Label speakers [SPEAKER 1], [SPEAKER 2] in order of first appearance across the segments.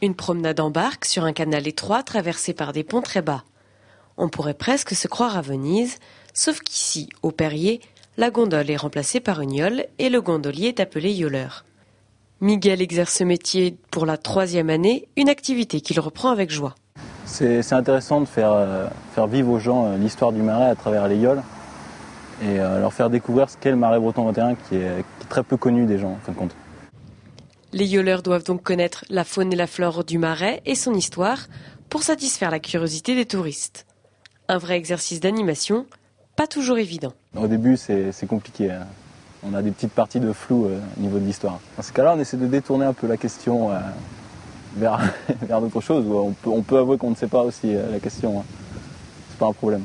[SPEAKER 1] Une promenade en barque sur un canal étroit traversé par des ponts très bas. On pourrait presque se croire à Venise, sauf qu'ici, au Perrier, la gondole est remplacée par une yole et le gondolier est appelé yoleur. Miguel exerce ce métier pour la 3e année, une activité qu'il reprend avec joie.
[SPEAKER 2] C'est intéressant de faire vivre aux gens l'histoire du Marais à travers les yoles et leur faire découvrir ce qu'est le Marais breton 21 qui est très peu connu des gens en fin de compte.
[SPEAKER 1] Les yoleurs doivent donc connaître la faune et la flore du Marais et son histoire pour satisfaire la curiosité des touristes. Un vrai exercice d'animation, pas toujours évident.
[SPEAKER 2] Au début c'est compliqué, on a des petites parties de flou au niveau de l'histoire. Dans ce cas-là on essaie de détourner un peu la question vers d'autres choses. On peut avouer qu'on ne sait pas aussi la question, c'est pas un problème.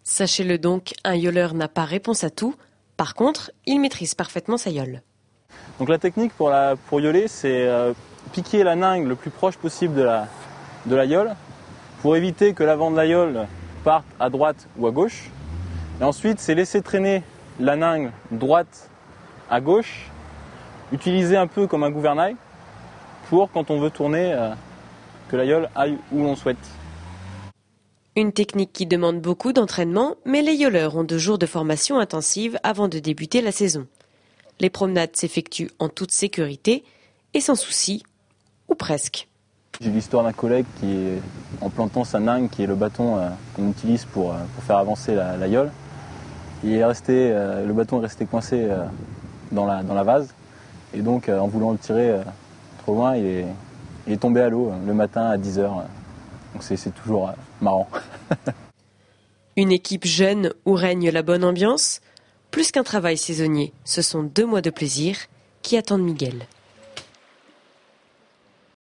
[SPEAKER 1] Sachez-le donc, un yoleur n'a pas réponse à tout, par contre il maîtrise parfaitement sa yole.
[SPEAKER 2] Donc la technique pour yoler, c'est piquer la ningue le plus proche possible de la yole pour éviter que l'avant de la yole parte à droite ou à gauche. Et ensuite, c'est laisser traîner la ningue droite à gauche, utiliser un peu comme un gouvernail pour, quand on veut tourner, que la yole aille où l'on souhaite.
[SPEAKER 1] Une technique qui demande beaucoup d'entraînement, mais les yoleurs ont 2 jours de formation intensive avant de débuter la saison. Les promenades s'effectuent en toute sécurité et sans souci, ou presque.
[SPEAKER 2] J'ai l'histoire d'un collègue qui, en plantant sa ningue, qui est le bâton qu'on utilise pour faire avancer la yole, le bâton est resté coincé dans la vase. Et donc, en voulant le tirer trop loin, il est tombé à l'eau le matin à 10h. Donc c'est toujours marrant.
[SPEAKER 1] Une équipe jeune où règne la bonne ambiance. Plus qu'un travail saisonnier, ce sont 2 mois de plaisir qui attendent Miguel.